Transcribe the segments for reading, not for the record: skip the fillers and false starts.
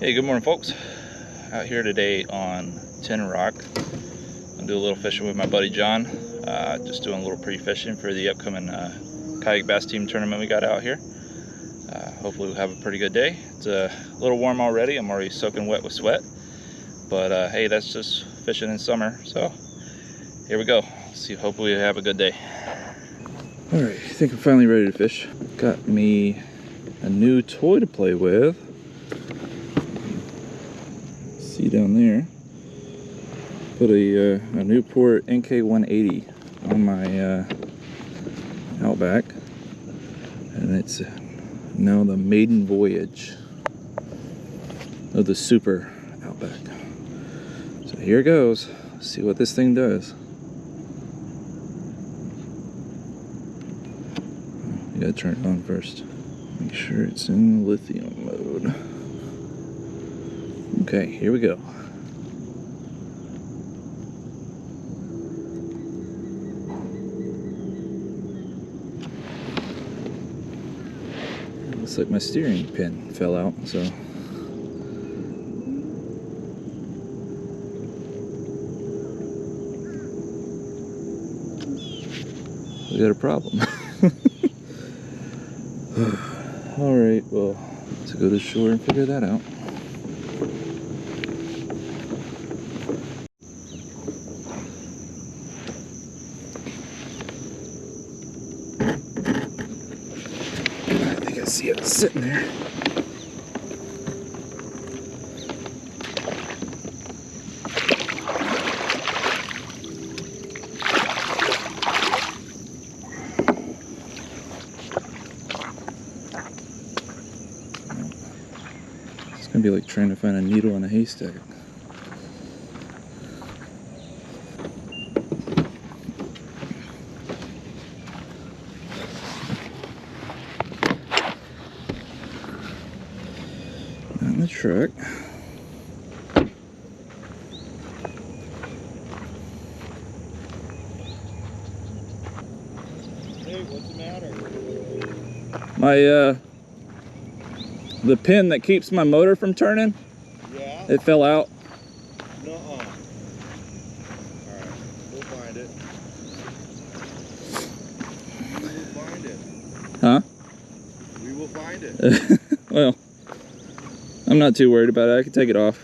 Hey, good morning, folks. Out here today on Teneroc. I'll do a little fishing with my buddy John. Just doing a little pre-fishing for the upcoming kayak bass team tournament we got out here. Hopefully we'll have a pretty good day. It's a little warm already. I'm already soaking wet with sweat. But hey, that's just fishing in summer. So here we go. See, hopefully we have a good day. All right, I think I'm finally ready to fish. Got me a new toy to play with. See down there, put a Newport NK180 on my Outback, and it's now the maiden voyage of the Super Outback. So here goes. Let's see what this thing does. You gotta turn it on first. Make sure it's in lithium mode. Okay, here we go. Looks like my steering pin fell out, so we got a problem. Alright, well, let's go to shore and figure that out. I see it sitting there. It's gonna be like trying to find a needle in a haystack. On the truck. Hey, what's the matter? My the pin that keeps my motor from turning, Yeah? it fell out. Nuh-uh. Alright, we'll find it. We will find it. Huh? We will find it. Well, I'm not too worried about it. I can take it off.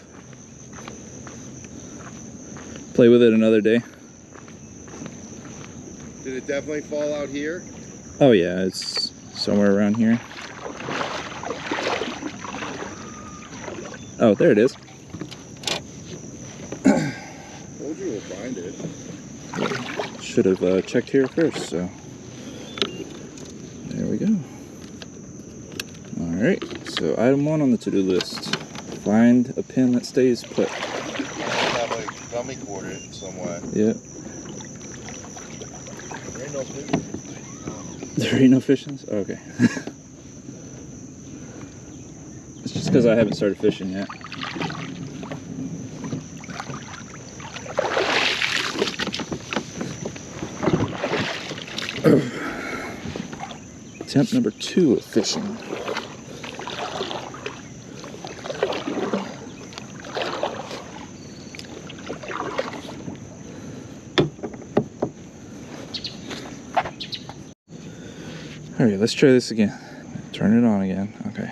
Play with it another day. Did it definitely fall out here? Oh yeah, it's somewhere around here. Oh, there it is. Told you we'll find it. Should have checked here first, so there we go. Alright, so item 1 on the to-do list. Find a pin that stays put. Have like dummy quarter it somewhat. Yep. There ain't no fish. There ain't no fishings? Okay. It's just because I haven't started fishing yet. Attempt number 2 of fishing. Alright, let's try this again. Turn it on again. Okay.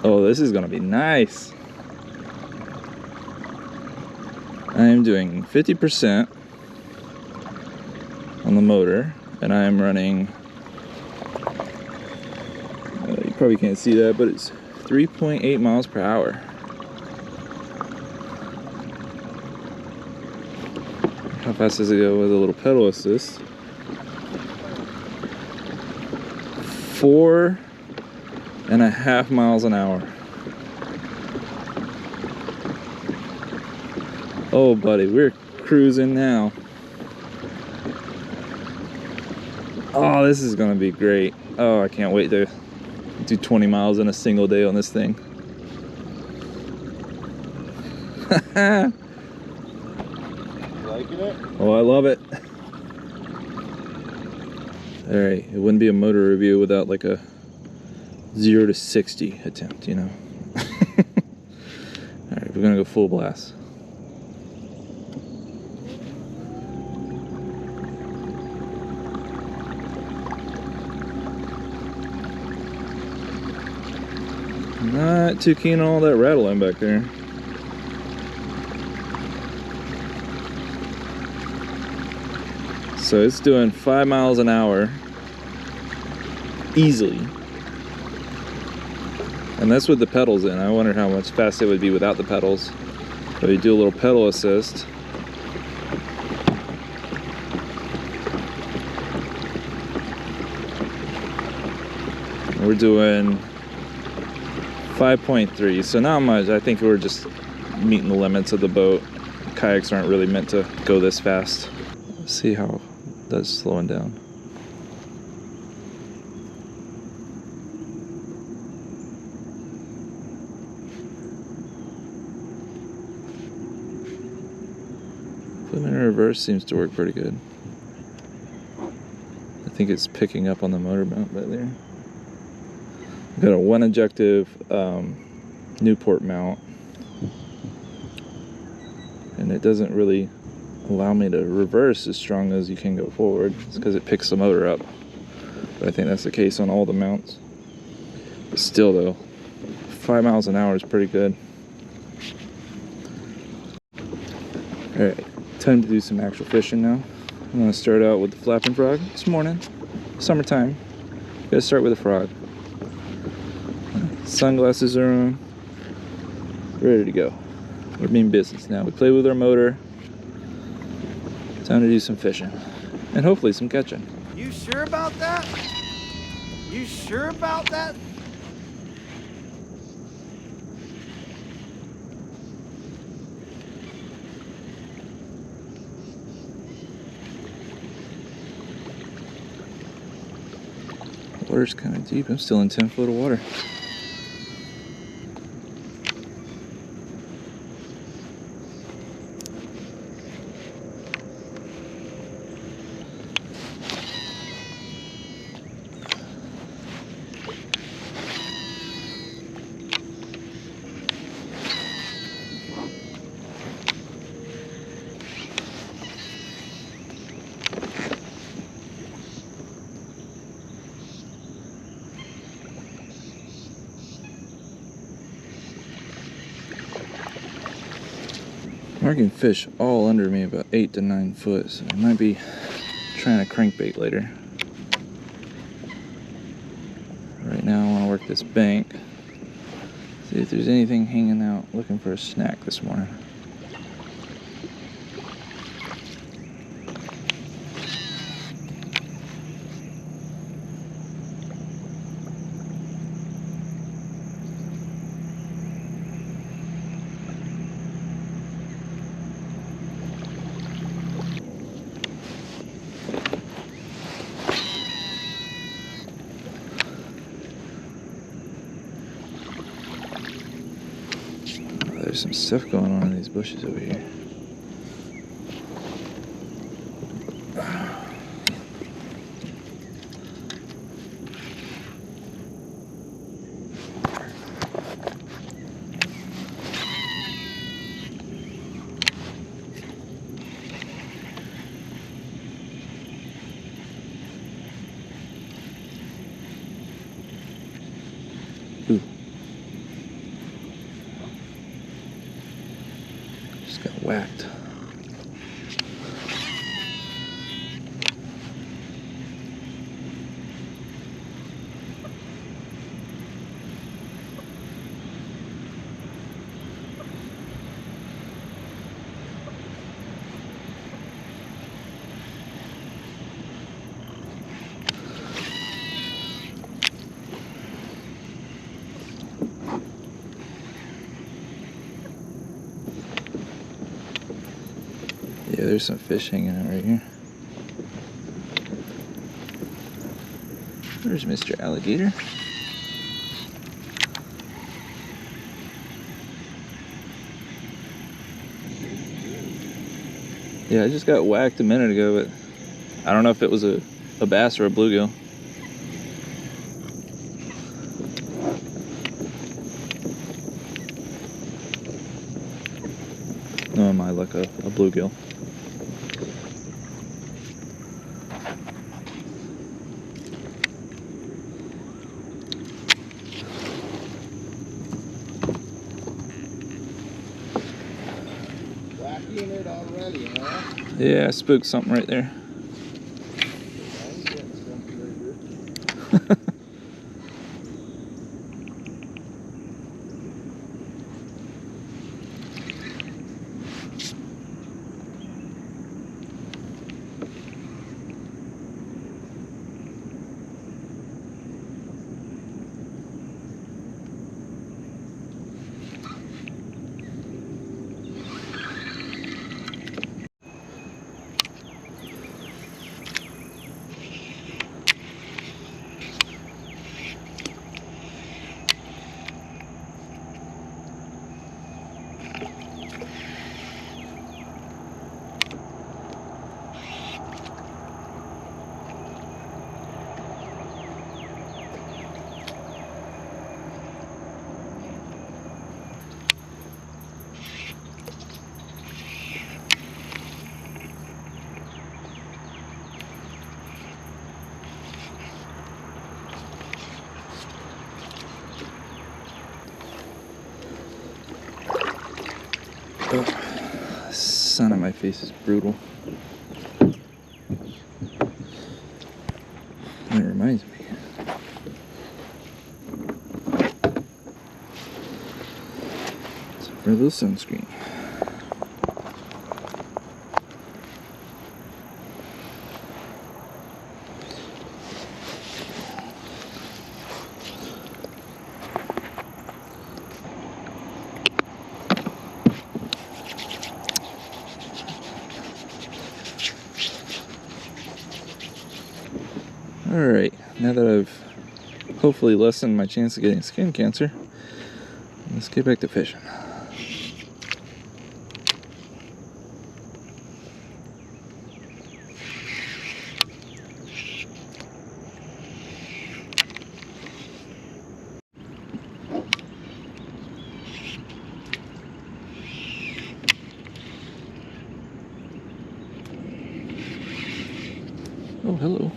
Oh, this is gonna be nice. I am doing 50% on the motor, and I am running, you probably can't see that, but it's 3.8 miles per hour. How fast does it go with a little pedal assist? 4.5 miles an hour. Oh, buddy, we're cruising now. Oh, this is gonna be great. Oh, I can't wait to do 20 miles in a single day on this thing. Liking it? Oh, I love it. All right, it wouldn't be a motor review without like a 0 to 60 attempt, you know. All right, we're gonna go full blast. Not too keen on all that rattling back there. So it's doing 5 miles an hour easily. And that's with the pedals in. I wonder how much faster it would be without the pedals. So you do a little pedal assist. We're doing 5.3, so not much. I think we're just meeting the limits of the boat. Kayaks aren't really meant to go this fast. Let's see how that's slowing down. Putting in reverse seems to work pretty good. I think it's picking up on the motor mount right there. I've got a one objective Newport mount, and it doesn't really allow me to reverse as strong as you can go forward. It's because it picks the motor up. But I think that's the case on all the mounts. But still though, 5 miles an hour is pretty good. Alright, time to do some actual fishing now. I'm going to start out with the flapping frog this morning. Summertime. Gotta start with a frog. Sunglasses are on. Ready to go. We're being business now. We play with our motor. Time to do some fishing. And hopefully some catching. You sure about that? You sure about that? Water's kind of deep. I'm still in 10 foot of water. I can fish all under me about 8 to 9 foot, so I might be trying a crankbait later. Right now I want to work this bank, see if there's anything hanging out, looking for a snack this morning. There's some stuff going on in these bushes over here. Ooh. Just got whacked. Yeah, there's some fish hanging out right here. There's Mr. Alligator. Yeah, I just got whacked a minute ago, but I don't know if it was a bass or a bluegill. No, am I like a bluegill? Whacking it already, huh? Yeah, I spooked something right there. I'm getting something right here. Oh, sun on my face is brutal. That reminds me. For a little sunscreen. Alright, now that I've hopefully lessened my chance of getting skin cancer, let's get back to fishing. Oh, hello.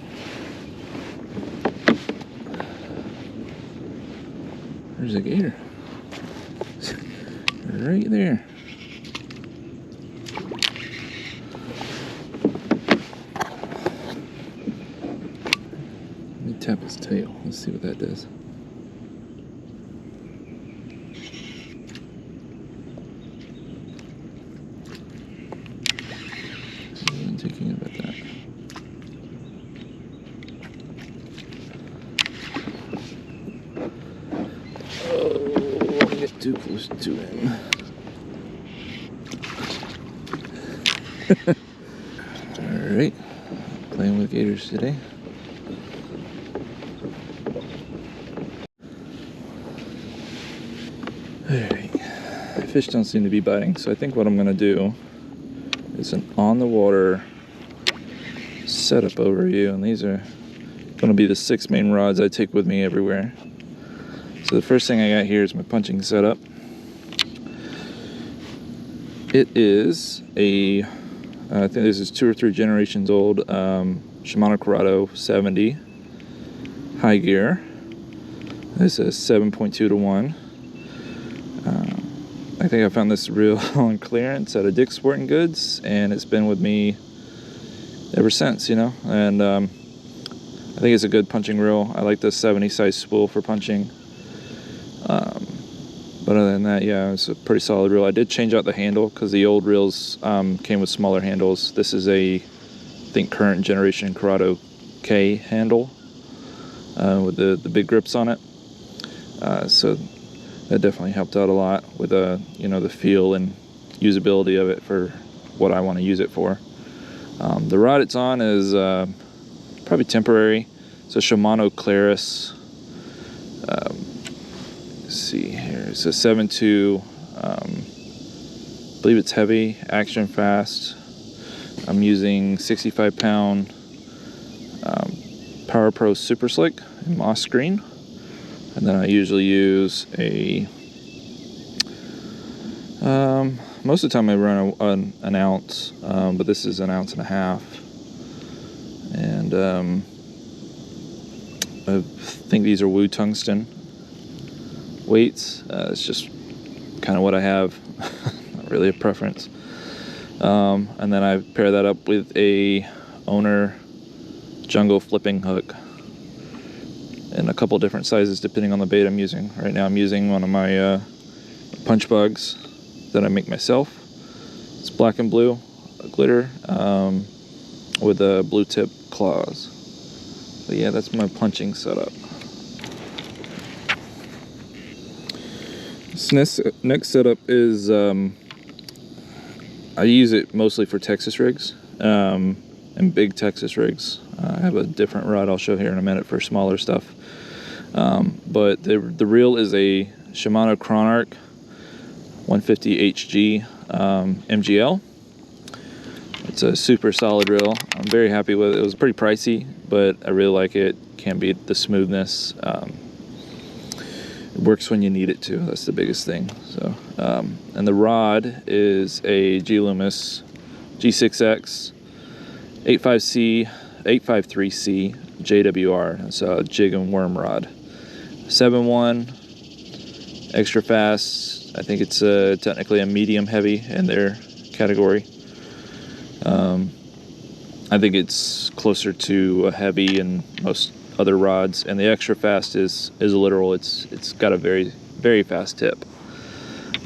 There's a gator. Right there. Let me tap his tail. Let's see what that does. I'm thinking about that. Get too close to him. Alright, playing with gators today. Alright, fish don't seem to be biting, so I think what I'm going to do is an on-the-water setup overview, and these are going to be the 6 main rods I take with me everywhere. So the first thing I got here is my punching setup. It is a, I think this is 2 or 3 generations old, Shimano Curado 70 high gear. This is 7.2 to 1. I think I found this reel on clearance at a Dick's Sporting Goods, and it's been with me ever since, you know. And I think it's a good punching reel. I like the 70 size spool for punching. But other than that, yeah, it's a pretty solid reel. I did change out the handle because the old reels came with smaller handles. This is a, I think, current generation Curado K handle with the big grips on it. So that definitely helped out a lot with you know, the feel and usability of it for what I want to use it for. The rod it's on is probably temporary. It's a Shimano Claris. Let's see here. It's a 7.2. I believe it's heavy, action fast. I'm using 65-pound Power Pro Super Slick in moss green, and then I usually use a. Most of the time I run an ounce, but this is an ounce and a half, and I think these are Wu tungsten weights. It's just kind of what I have. Not really a preference. And then I pair that up with a Owner jungle flipping hook in a couple different sizes depending on the bait I'm using. Right now I'm using one of my punch bugs that I make myself. It's black and blue glitter with blue tip claws. But yeah, that's my punching setup. This next setup is I use it mostly for Texas rigs and big Texas rigs. I have a different rod I'll show here in a minute for smaller stuff. But the reel is a Shimano Chronarch 150 HG MGL. It's a super solid reel. I'm very happy with it. It was pretty pricey, but I really like it. Can't beat the smoothness. It works when you need it to. That's the biggest thing. So, and the rod is a Loomis E6X 853C JWR. It's a jig and worm rod. 7.1, extra fast. I think it's technically a medium heavy in their category. I think it's closer to a heavy in most other rods, and the extra fast is literal. It's got a very fast tip.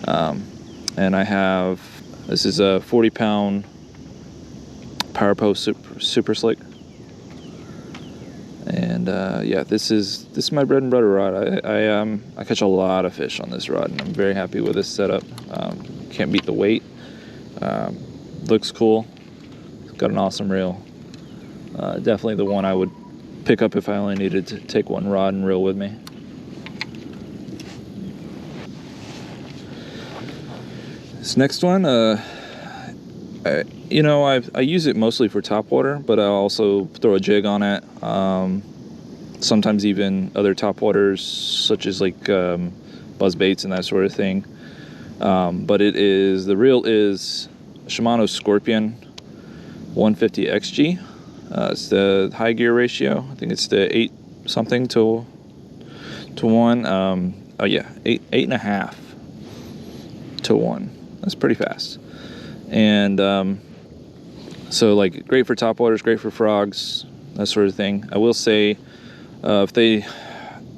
And I have, this is a 40-pound Power Pro Super Slick, and yeah, this is my bread and butter rod. I catch a lot of fish on this rod, and I'm very happy with this setup. Can't beat the weight. Looks cool. It's got an awesome reel. Definitely the one I would pick up if I only needed to take one rod and reel with me. This next one, I use it mostly for topwater, but I also throw a jig on it. Sometimes even other topwaters, such as like buzz baits and that sort of thing. But the reel is Shimano Scorpion 150 XG. It's the high gear ratio. I think it's the 8 something to 1. Oh yeah, 8.5 to 1. That's pretty fast. And so like great for topwaters, great for frogs, that sort of thing. I will say if they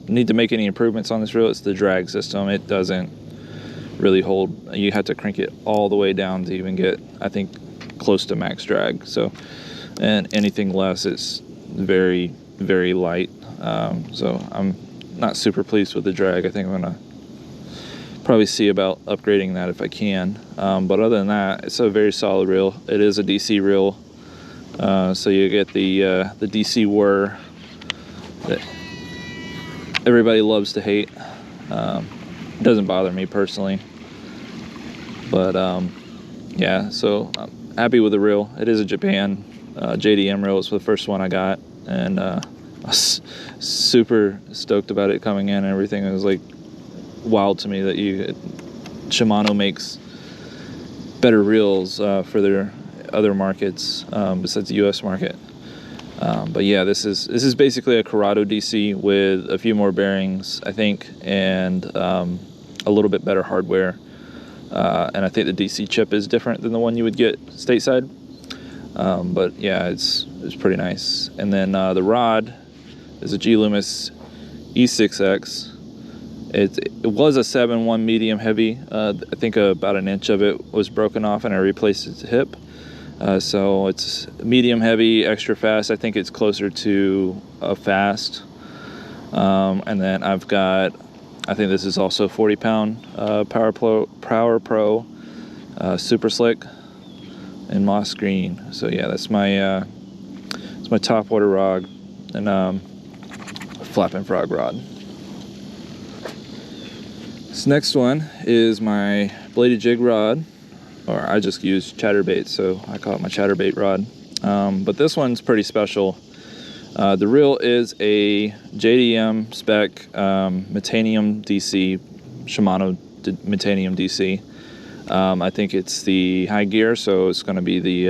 need to make any improvements on this reel, it's the drag system. It doesn't really hold. You have to crank it all the way down to even get, I think, close to max drag. So, and anything less, it's very, very light. So I'm not super pleased with the drag. I think I'm gonna probably see about upgrading that if I can. But other than that, it's a very solid reel. It is a DC reel, so you get the DC whir that everybody loves to hate. It doesn't bother me personally, but yeah. So I'm happy with the reel. It is a Japan JDM reel. It's the first one I got, and I was super stoked about it coming in and everything. It was like wild to me that Shimano makes better reels for their other markets besides the US market. But yeah, this is basically a Curado DC with a few more bearings, I think, and a little bit better hardware. And I think the DC chip is different than the one you would get stateside. But yeah, it's pretty nice. And then the rod is a Loomis E6X. It was a 7.1 medium heavy. I think about an inch of it was broken off and I replaced its hip. So it's medium heavy, extra fast. I think it's closer to a fast. And then I've got, I think this is also 40-pound Power Pro Super Slick in moss green. So yeah, that's my topwater rod. And flapping frog rod. This next one is my bladed jig rod, or I just use chatterbait, so I call it my chatterbait rod. But this one's pretty special. The reel is a JDM spec Metanium DC, Shimano Metanium DC. I think it's the high gear, so it's going to be the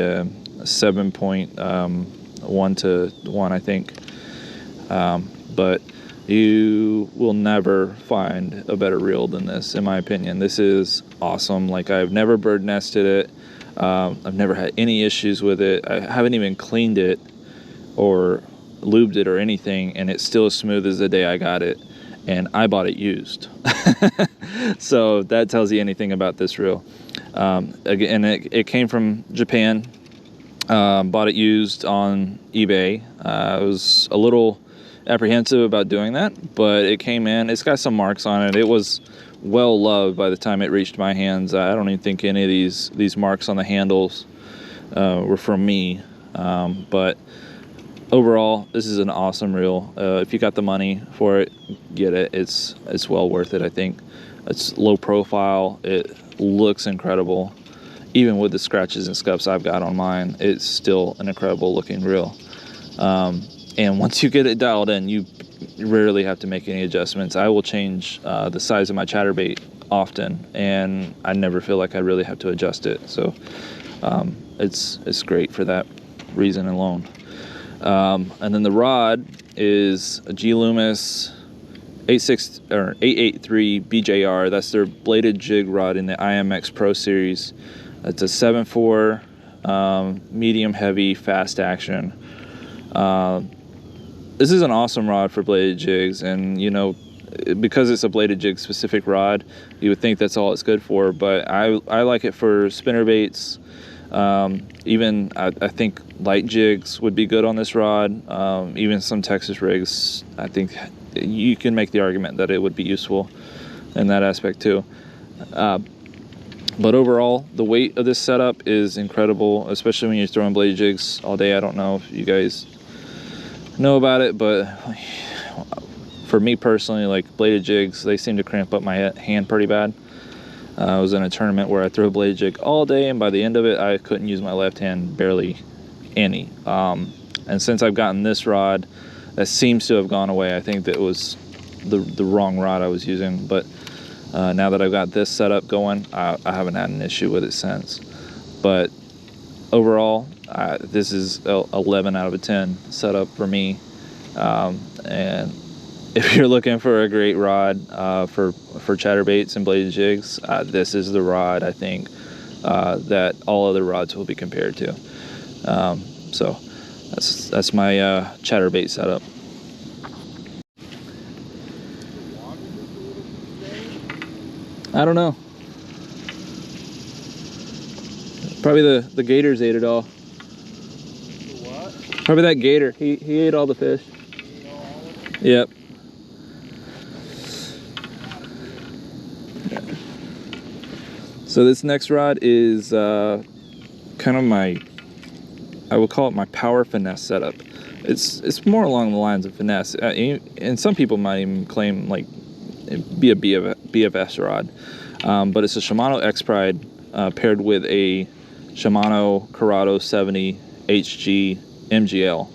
7.1 to 1, I think. But you will never find a better reel than this, in my opinion. This is awesome. Like, I've never bird nested it. I've never had any issues with it. I haven't even cleaned it or lubed it or anything, and it's still as smooth as the day I got it, and I bought it used. So that tells you anything about this reel. Again, it came from Japan. Bought it used on eBay. I was a little apprehensive about doing that, but it came in. It's got some marks on it. It was well loved by the time it reached my hands. I don't even think any of these marks on the handles were from me, but overall, this is an awesome reel. If you got the money for it, get it. It's well worth it, I think. It's low profile. It looks incredible. Even with the scratches and scuffs I've got on mine, it's still an incredible looking reel. And once you get it dialed in, you rarely have to make any adjustments. I will change the size of my chatterbait often, and I never feel like I really have to adjust it. So it's great for that reason alone. And then the rod is a Loomis E6X BJR. That's their bladed jig rod in the IMX Pro Series. It's a 7.4 medium heavy fast action. This is an awesome rod for bladed jigs, and you know, because it's a bladed jig specific rod, you would think that's all it's good for, but I like it for spinner baits. Even I think light jigs would be good on this rod. Even some Texas rigs, I think you can make the argument that it would be useful in that aspect too. But overall, the weight of this setup is incredible, especially when you're throwing bladed jigs all day. I don't know if you guys know about it, but for me personally, like, bladed jigs, they seem to cramp up my hand pretty bad. I was in a tournament where I threw a bladed jig all day, and by the end of it, I couldn't use my left hand barely any. And since I've gotten this rod, that seems to have gone away. I think that it was the wrong rod I was using, but now that I've got this setup going, I haven't had an issue with it since. But overall, this is 11 out of 10 setup for me. And if you're looking for a great rod for chatterbaits and bladed jigs, this is the rod, I think, that all other rods will be compared to. So that's my chatterbait setup. I don't know. Probably the gators ate it all. What? Probably that gator. He ate all the fish. Yep. So this next rod is kind of I would call it my power finesse setup. It's more along the lines of finesse, and some people might even claim like it'd be a BFS rod, but it's a Shimano X Pride paired with a Shimano Curado 70 HG MGL.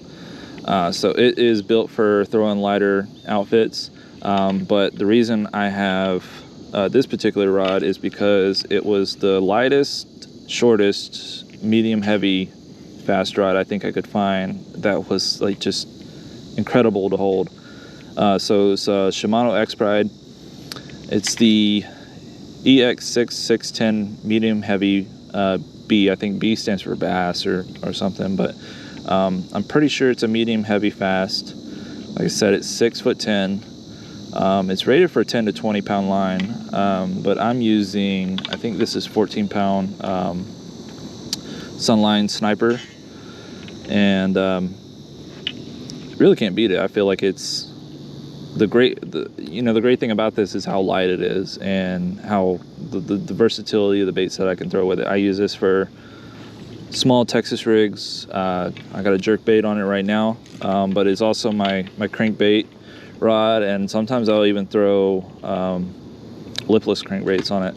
So it is built for throwing lighter outfits, but the reason I have this particular rod is because it was the lightest, shortest, medium heavy fast rod I think I could find that was like just incredible to hold. So it's a Shimano X Pride. It's the EX6 610 medium heavy B. I think B stands for bass or something, but I'm pretty sure it's a medium heavy fast. Like I said, it's 6'10". It's rated for a 10 to 20 pound line, but I'm using, I think this is 14 pound Sunline Sniper, and really can't beat it. I feel like it's the great thing about this is how light it is and how the versatility of the baits that I can throw with it. I use this for small Texas rigs. I got a jerk bait on it right now, but it's also my crankbait rod, and sometimes I'll even throw lipless crankbaits on it.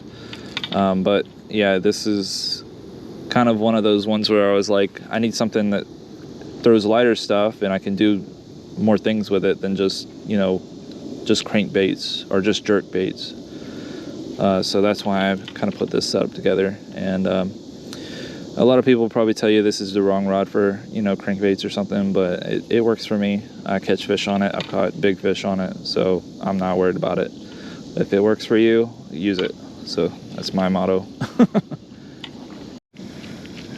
But yeah, this is kind of one of those ones where I was like, I need something that throws lighter stuff and I can do more things with it than just, you know, just crankbaits or just jerk baits. So that's why I've kind of put this setup together. And a lot of people probably tell you this is the wrong rod for, you know, crankbaits or something, but it works for me. I catch fish on it. I've caught big fish on it, so I'm not worried about it. If it works for you, use it. So that's my motto.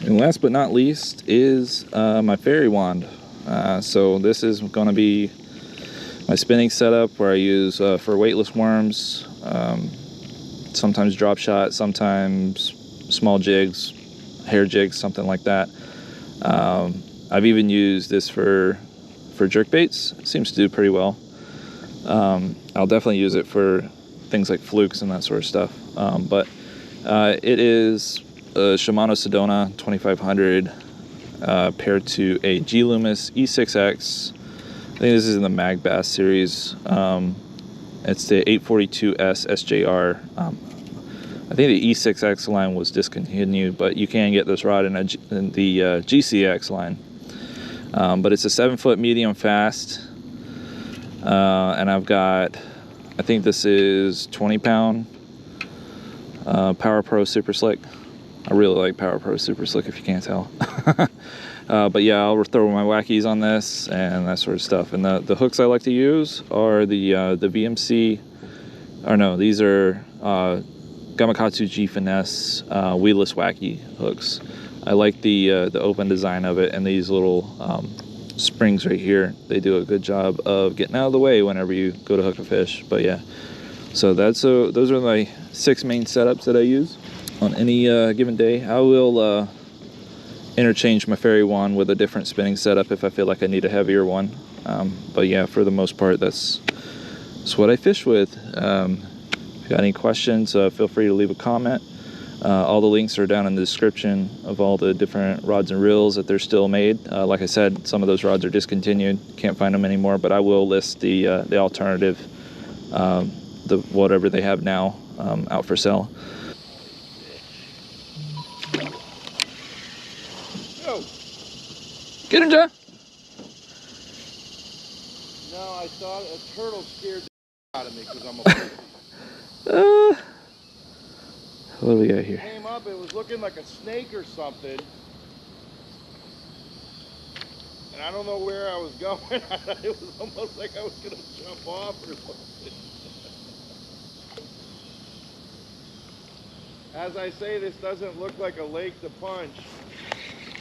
And last but not least is my fairy wand. So this is going to be my spinning setup where I use for weightless worms, sometimes drop shot, sometimes small jigs, hair jigs, something like that. I've even used this for jerk baits. It seems to do pretty well. I'll definitely use it for things like flukes and that sort of stuff. But it is a Shimano Sedona 2500 paired to a Loomis E6X. I think this is in the Mag Bass series. It's the 842S SJR. I think the E6X line was discontinued, but you can get this rod in the GCX line. But it's a 7-foot medium fast, and I've got, I think this is 20-pound Power Pro Super Slick. I really like Power Pro Super Slick, if you can't tell. But yeah, I'll throw my wackies on this and that sort of stuff. And the hooks I like to use are the VMC, or no, these are Gamakatsu G Finesse weedless wacky hooks. I like the open design of it, and these little springs right here. They do a good job of getting out of the way whenever you go to hook a fish. But yeah, so those are my 6 main setups that I use on any given day. I will interchange my fairy wand with a different spinning setup if I feel like I need a heavier one. But yeah, for the most part, that's what I fish with. If you got any questions, feel free to leave a comment. All the links are down in the description of all the different rods and reels that they're still made. Like I said, some of those rods are discontinued, can't find them anymore, but I will list the alternative, the whatever they have now out for sale. Oh. Get him, John. No, I thought a turtle scared the out of me because I'm a pussy. What do we got here? It came up, it was looking like a snake or something. And I don't know where I was going. It was almost like I was going to jump off or something. As I say, this doesn't look like a lake to punch.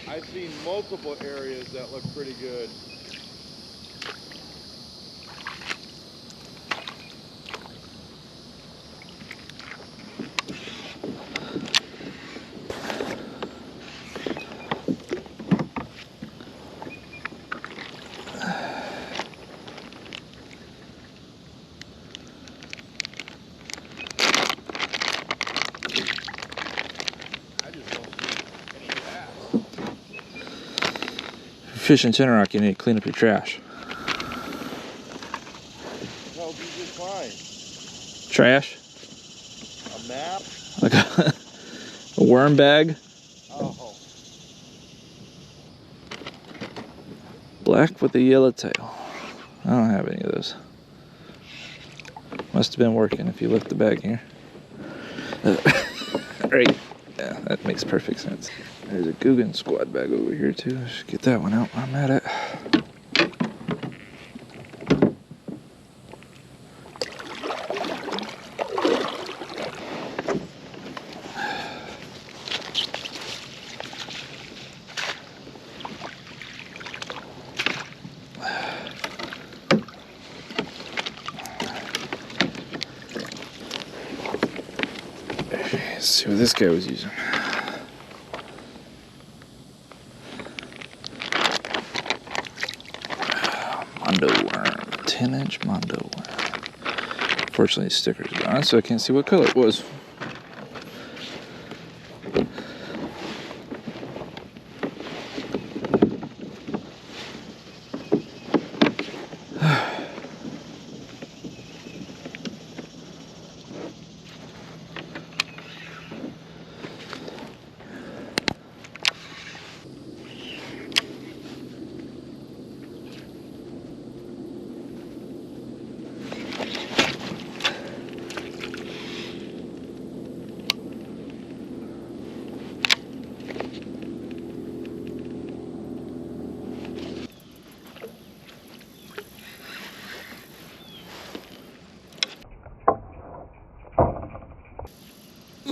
I've seen multiple areas that look pretty good. Fishing Teneroc, you need to clean up your trash. No, be just fine. Trash? A map? Like a worm bag? Oh. Black with a yellow tail. I don't have any of those. Must have been working if you lift the bag here. Right. Yeah, that makes perfect sense. There's a Hooligans squad bag over here too. Let's get that one out while I'm at it. Let's see what this guy was using. Mondo worm, 10-inch Mondo worm. Fortunately, the sticker's gone, so I can't see what color it was.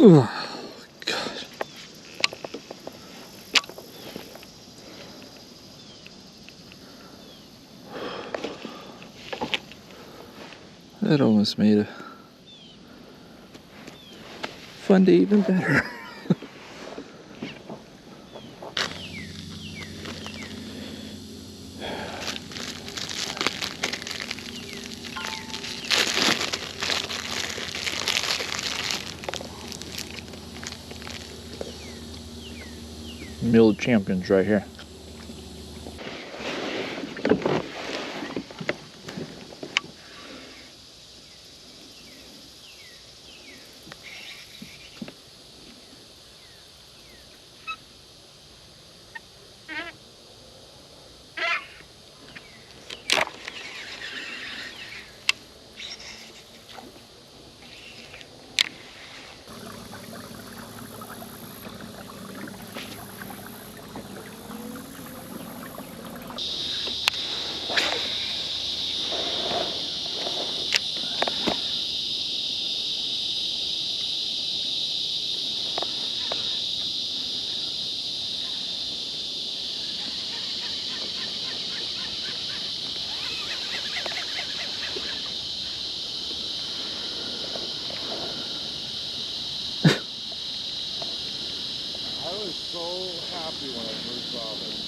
Oh, God. That almost made a fun day even better. Milled champions right here. So happy when I first saw this.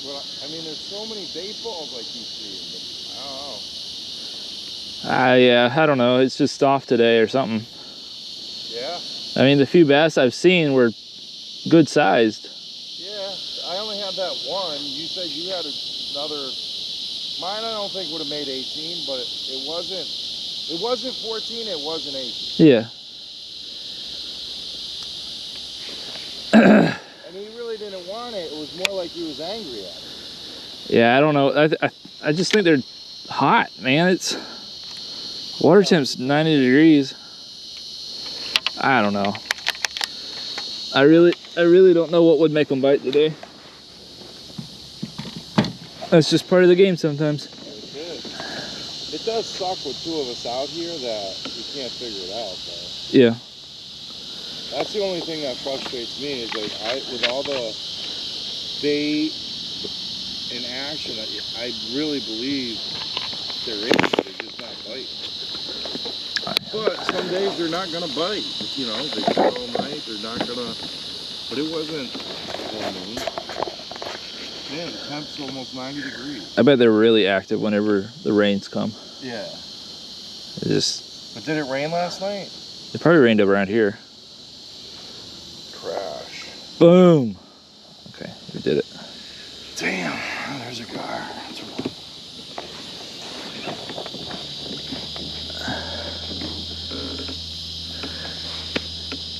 But I mean, there's so many bait balls I keep seeing, but I don't know. Yeah, I don't know. It's just off today or something. Yeah? I mean, the few bass I've seen were good sized. Yeah, I only had that one. You said you had another. Mine I don't think would have made 18, but it wasn't 14, it wasn't 18. Yeah. And he really didn't want it. It was more like he was angry at it. Yeah, I don't know. I just think they're hot, man. It's water temp's 90 degrees. I don't know. I really don't know what would make them bite today. That's just part of the game sometimes. It does suck with two of us out here that we can't figure it out, though. Yeah. That's the only thing that frustrates me is like with all the bait in action, I really believe they're in, they're just not biting. But some days they're not gonna bite. You know, they go all night, they're not gonna. But it wasn't. Man, the temp's almost 90 degrees. I bet they're really active whenever the rains come. Yeah. It just. But did it rain last night? It probably rained up around here. Crash. Boom. Okay, we did it. Damn. Oh, there's a gar.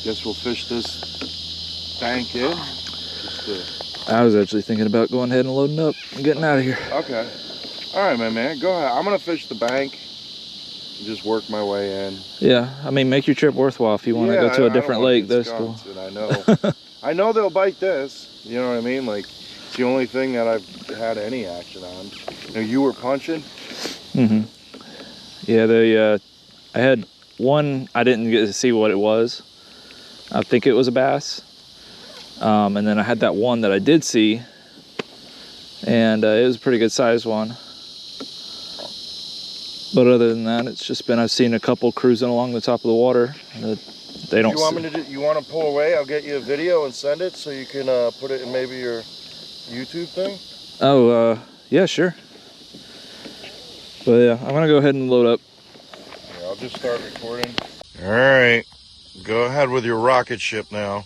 Guess we'll fish this bank in. I was actually thinking about going ahead and loading up and getting out of here. Okay. All right, my man. Go ahead. I'm going to fish the bank and just work my way in. Yeah, I mean, make your trip worthwhile if you want to go to a different lake. That's cool. I know. I know they'll bite this. You know what I mean? Like, it's the only thing that I've had any action on. You know, you were punching? Mm-hmm. Yeah, I had one, I didn't get to see what it was. I think it was a bass. And then I had that one that I did see, and it was a pretty good sized one. But other than that, it's just been, I've seen a couple cruising along the top of the water. They don't. You want me to you want to pull away? I'll get you a video and send it so you can put it in maybe your YouTube thing. Oh, yeah, sure. But yeah, I'm gonna go ahead and load up. Yeah, I'll just start recording. All right, go ahead with your rocket ship now.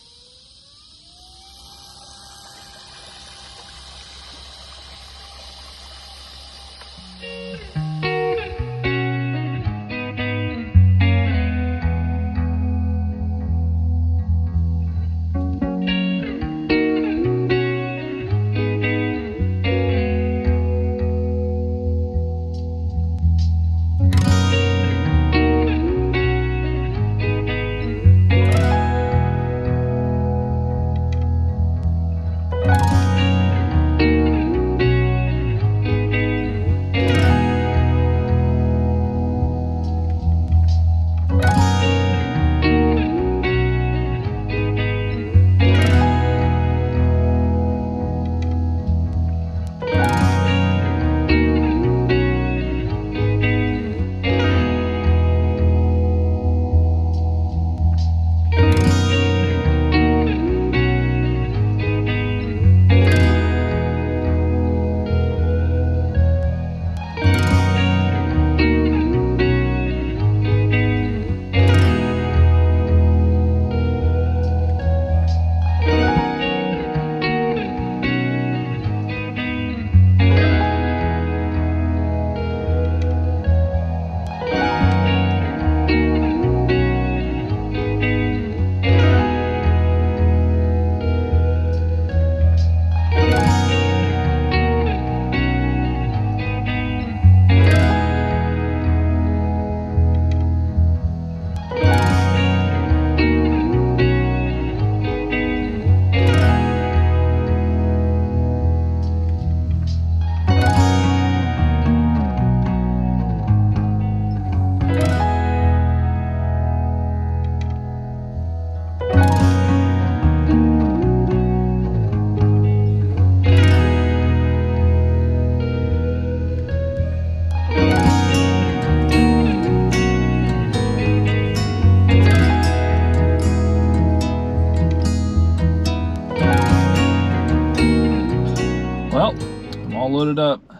loaded up.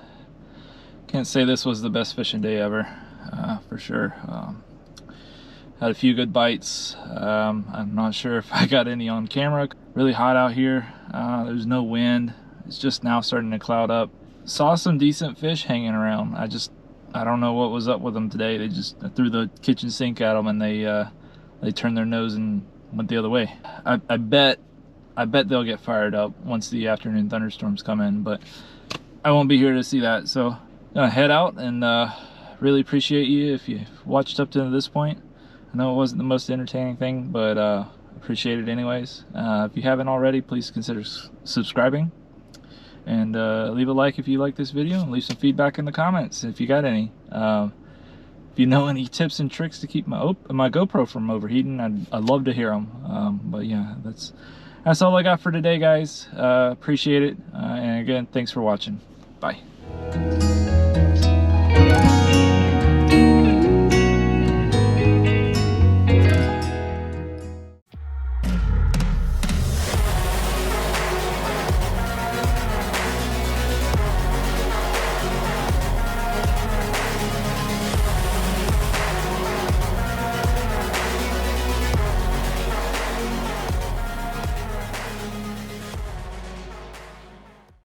Can't say this was the best fishing day ever, for sure. Had a few good bites. I'm not sure if I got any on camera. Really hot out here. There's no wind. It's just now starting to cloud up. Saw some decent fish hanging around. I don't know what was up with them today. They just threw the kitchen sink at them, and they turned their nose and went the other way. I bet they'll get fired up once the afternoon thunderstorms come in, but I won't be here to see that. So I'm gonna head out, and really appreciate you if you watched up to this point. I know it wasn't the most entertaining thing, but appreciate it anyways. If you haven't already, please consider subscribing, and leave a like if you like this video, and leave some feedback in the comments if you got any. If you know any tips and tricks to keep my GoPro from overheating, I'd love to hear them. But yeah, that's all I got for today, guys. Appreciate it, and again, thanks for watching. Bye.